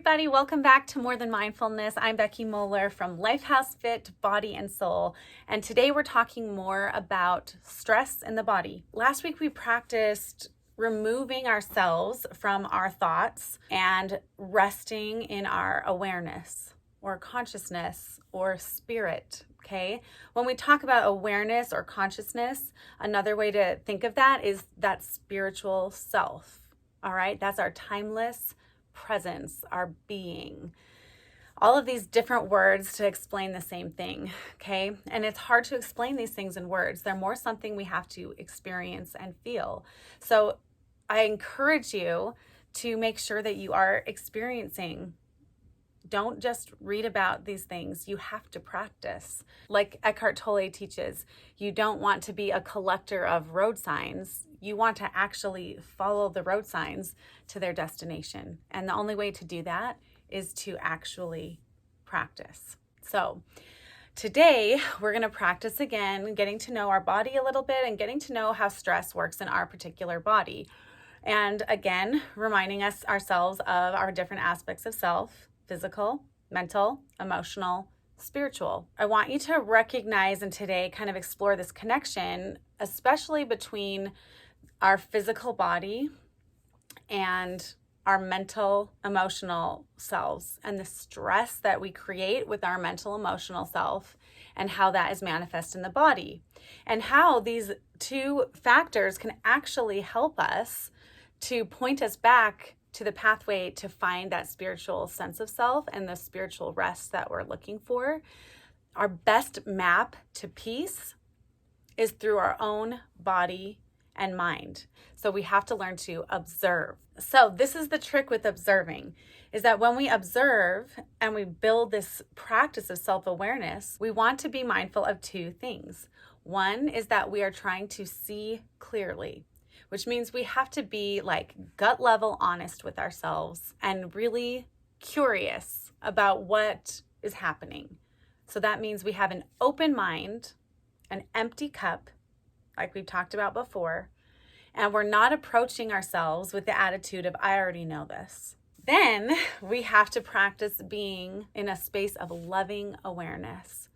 everybody. Welcome back to More Than Mindfulness. I'm Becky Moeller from Lifehouse Fit Body and Soul. And today we're talking more about stress in the body. Last week we practiced removing ourselves from our thoughts and resting in our awareness or consciousness or spirit. Okay. When we talk about awareness or consciousness, another way to think of that is that spiritual self. All right. That's our timeless presence, our being. All of these different words to explain the same thing. Okay. And it's hard to explain these things in words. They're more something we have to experience and feel. So I encourage you to make sure that you are experiencing. Don't just read about these things. You have to practice. Like Eckhart Tolle teaches, you don't want to be a collector of road signs. You want to actually follow the road signs to their destination. And the only way to do that is to actually practice. So today we're going to practice again, getting to know our body a little bit and getting to know how stress works in our particular body. And again, reminding ourselves of our different aspects of self. Physical, mental, emotional, spiritual. I want you to recognize and today kind of explore this connection, especially between our physical body and our mental, emotional selves and the stress that we create with our mental, emotional self and how that is manifest in the body and how these two factors can actually help us to point us back to the pathway to find that spiritual sense of self and the spiritual rest that we're looking for. Our best map to peace is through our own body and mind. So we have to learn to observe. So this is the trick with observing, is that when we observe and we build this practice of self-awareness, we want to be mindful of two things. One is that we are trying to see clearly, which means we have to be like gut level honest with ourselves and really curious about what is happening. So that means we have an open mind, an empty cup, like we've talked about before, and we're not approaching ourselves with the attitude of, I already know this. Then we have to practice being in a space of loving awareness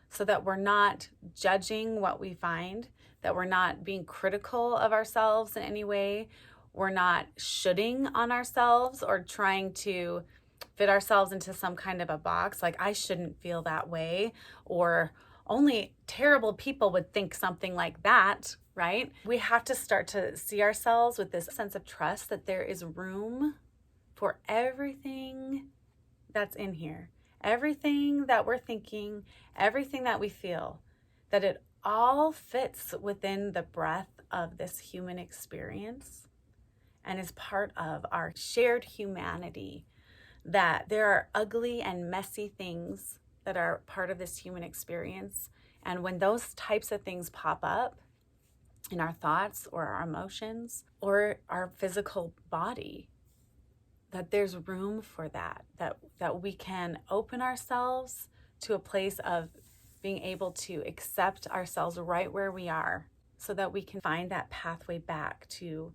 so that we're not judging what we find, that we're not being critical of ourselves in any way. We're not shoulding on ourselves or trying to fit ourselves into some kind of a box, like I shouldn't feel that way, or only terrible people would think something like that, right? We have to start to see ourselves with this sense of trust that there is room for everything that's in here, everything that we're thinking, everything that we feel, that it all fits within the breadth of this human experience and is part of our shared humanity, that there are ugly and messy things that are part of this human experience. And when those types of things pop up in our thoughts or our emotions or our physical body, that there's room for that we can open ourselves to a place of being able to accept ourselves right where we are so that we can find that pathway back to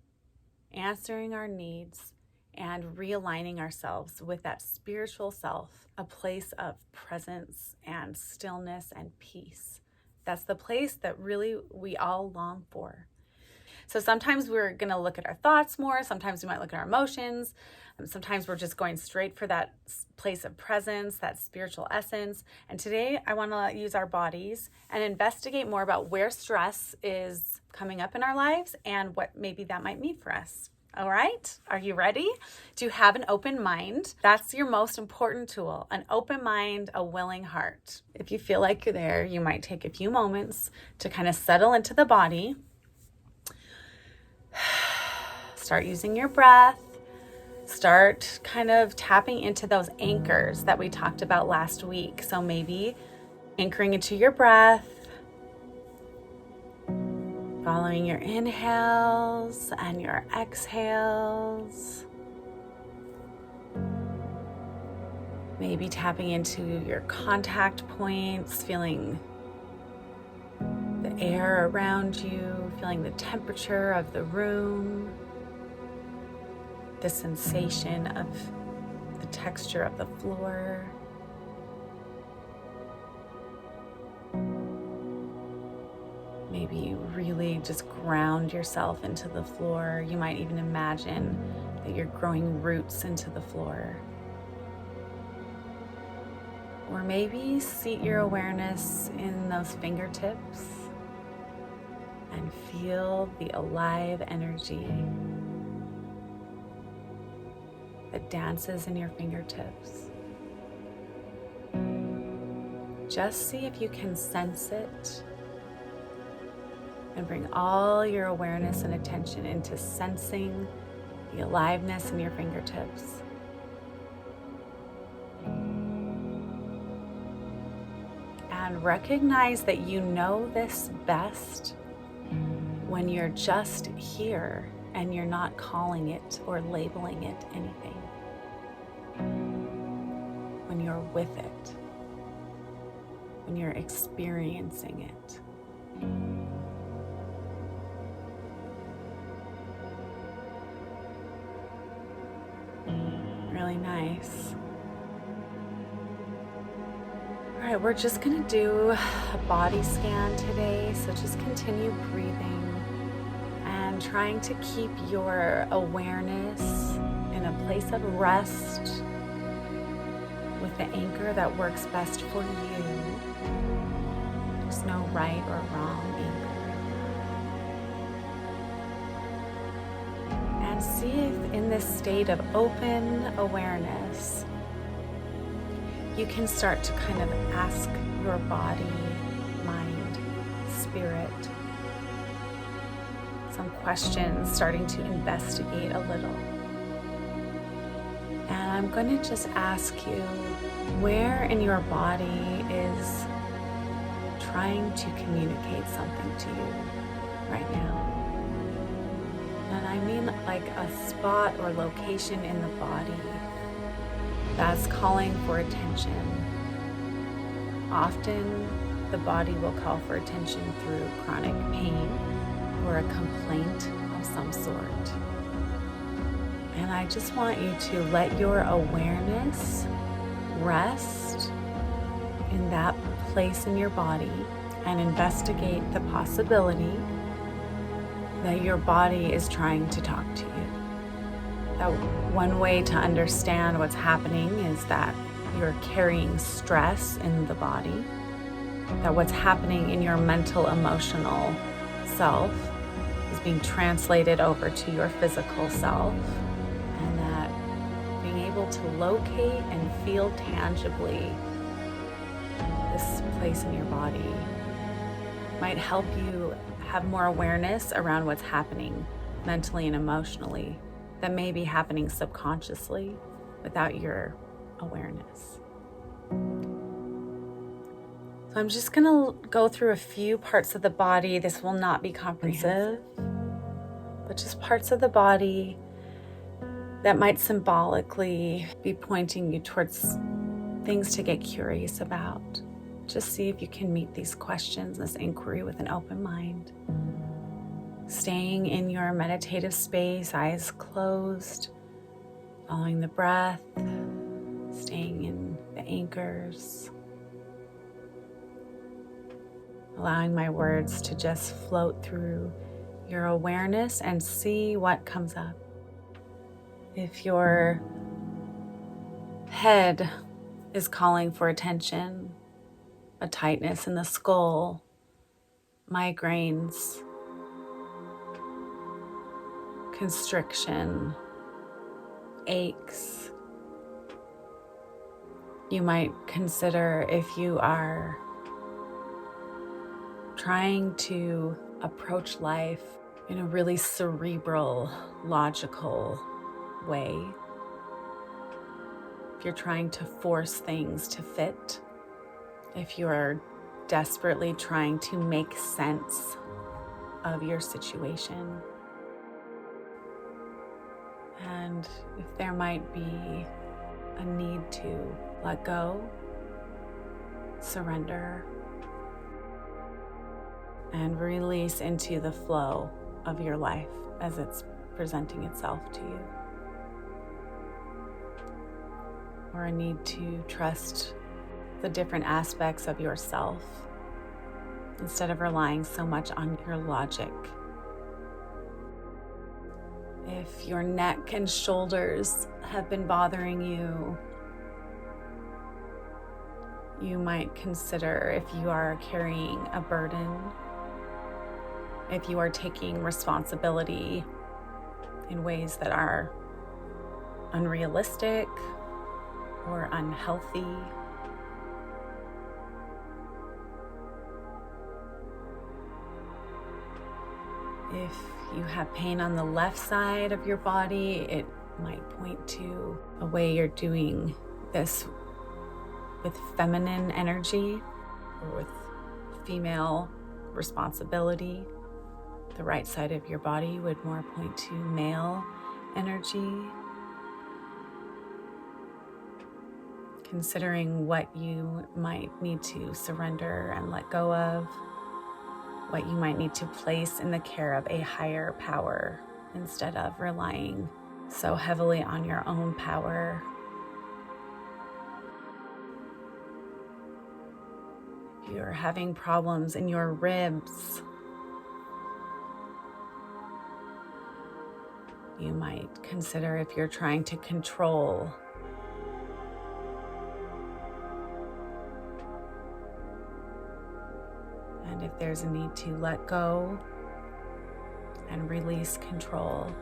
answering our needs and realigning ourselves with that spiritual self, a place of presence and stillness and peace. That's the place that really we all long for. So sometimes we're going to look at our thoughts more. Sometimes we might look at our emotions. Sometimes we're just going straight for that place of presence, that spiritual essence. And today I want to use our bodies and investigate more about where stress is coming up in our lives and what maybe that might mean for us. All right, are you ready to have an open mind? That's your most important tool, an open mind, a willing heart. If you feel like you're there, you might take a few moments to kind of settle into the body. Start using your breath. Start kind of tapping into those anchors that we talked about last week. So maybe anchoring into your breath, following your inhales and your exhales. Maybe tapping into your contact points, feeling the air around you, feeling the temperature of the room, the sensation of the texture of the floor. Maybe you really just ground yourself into the floor. You might even imagine that you're growing roots into the floor. Or maybe seat your awareness in those fingertips and feel the alive energy that dances in your fingertips. Just see if you can sense it and bring all your awareness and attention into sensing the aliveness in your fingertips. And recognize that you know this best when you're just here and you're not calling it or labeling it anything. When you're with it, when you're experiencing it. Really nice. All right, we're just gonna do a body scan today, so just continue breathing and trying to keep your awareness in a place of rest with the anchor that works best for you. There's no right or wrong anchor. And see if in this state of open awareness, you can start to kind of ask your body, mind, spirit some questions, starting to investigate a little. And I'm going to just ask you, where in your body is trying to communicate something to you right now? And I mean like a spot or location in the body that's calling for attention. Often the body will call for attention through chronic pain or a complaint of some sort. And I just want you to let your awareness rest in that place in your body and investigate the possibility that your body is trying to talk to you. That one way to understand what's happening is that you're carrying stress in the body, that what's happening in your mental, emotional self is being translated over to your physical self, and that being able to locate and feel tangibly this place in your body might help you have more awareness around what's happening mentally and emotionally that may be happening subconsciously without your awareness. So I'm just going to go through a few parts of the body. This will not be comprehensive, but just parts of the body that might symbolically be pointing you towards things to get curious about. Just see if you can meet these questions, this inquiry, with an open mind. Staying in your meditative space, eyes closed, following the breath, staying in the anchors, allowing my words to just float through your awareness and see what comes up. If your head is calling for attention, a tightness in the skull, migraines, constriction, aches, you might consider if you are trying to approach life in a really cerebral, logical way. If you're trying to force things to fit, if you're desperately trying to make sense of your situation, and if there might be a need to let go, surrender, and release into the flow of your life as it's presenting itself to you. or a need to trust the different aspects of yourself instead of relying so much on your logic. If your neck and shoulders have been bothering you, you might consider if you are carrying a burden, if you are taking responsibility in ways that are unrealistic or unhealthy. If you have pain on the left side of your body, it might point to a way you're doing this with feminine energy or with female responsibility. The right side of your body would more point to male energy. Considering what you might need to surrender and let go of, what you might need to place in the care of a higher power instead of relying so heavily on your own power. If you're having problems in your ribs, you might consider if you're trying to control and if there's a need to let go and release control,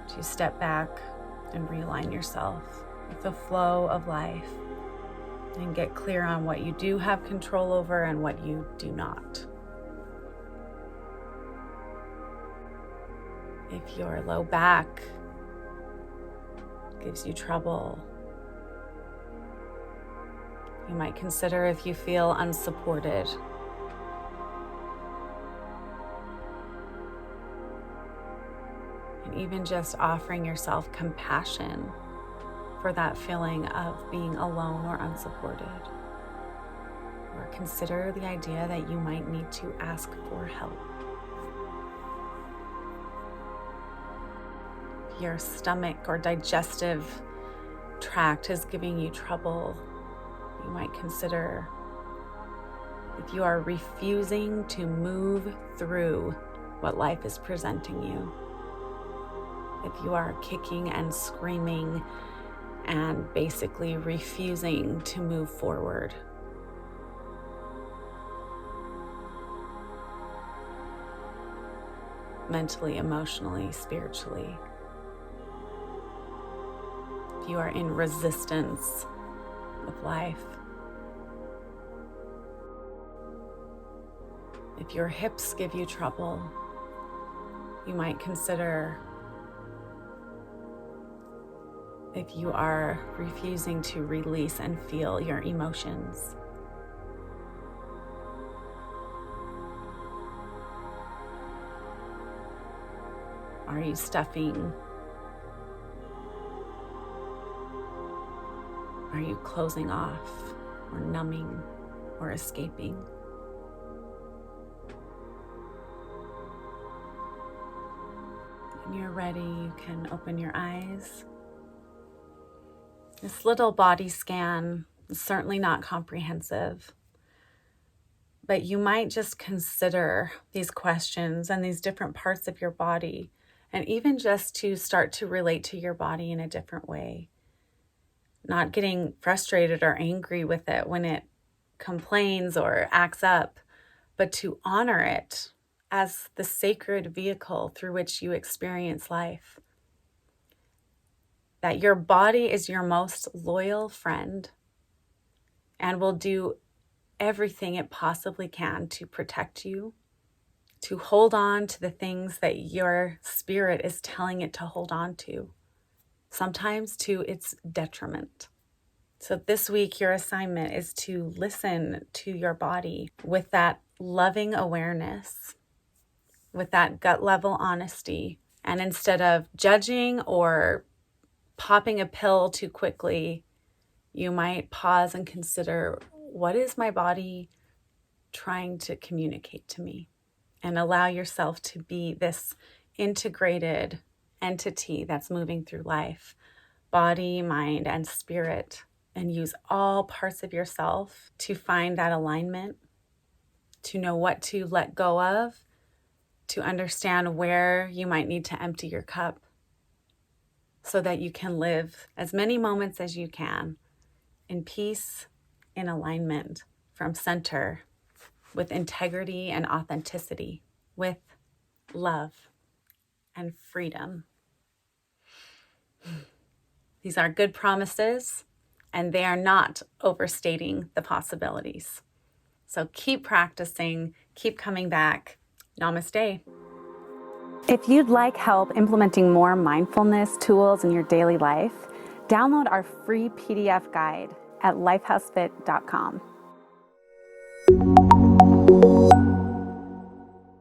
to step back and realign yourself with the flow of life and get clear on what you do have control over and what you do not. If your low back gives you trouble, you might consider if you feel unsupported. And even just offering yourself compassion for that feeling of being alone or unsupported. Or consider the idea that you might need to ask for help. If your stomach or digestive tract is giving you trouble, you might consider if you are refusing to move through what life is presenting you. If you are kicking and screaming and basically refusing to move forward. Mentally, emotionally, spiritually. If you are in resistance with life. If your hips give you trouble, you might consider if you are refusing to release and feel your emotions. Are you stuffing? Are you closing off or numbing or escaping? When you're ready, you can open your eyes. This little body scan is certainly not comprehensive, but you might just consider these questions and these different parts of your body, and even just to start to relate to your body in a different way. Not getting frustrated or angry with it when it complains or acts up, but to honor it as the sacred vehicle through which you experience life. That your body is your most loyal friend and will do everything it possibly can to protect you, to hold on to the things that your spirit is telling it to hold on to, sometimes to its detriment. So this week, your assignment is to listen to your body with that loving awareness, with that gut level honesty. And instead of judging or popping a pill too quickly, you might pause and consider, what is my body trying to communicate to me? And allow yourself to be this integrated entity that's moving through life body, mind, and spirit, and use all parts of yourself to find that alignment, to know what to let go of, to understand where you might need to empty your cup so that you can live as many moments as you can in peace, in alignment, from center, with integrity and authenticity, with love and freedom. These are good promises, and they are not overstating the possibilities. So keep practicing, keep coming back. Namaste. If you'd like help implementing more mindfulness tools in your daily life, download our free PDF guide at lifehousefit.com.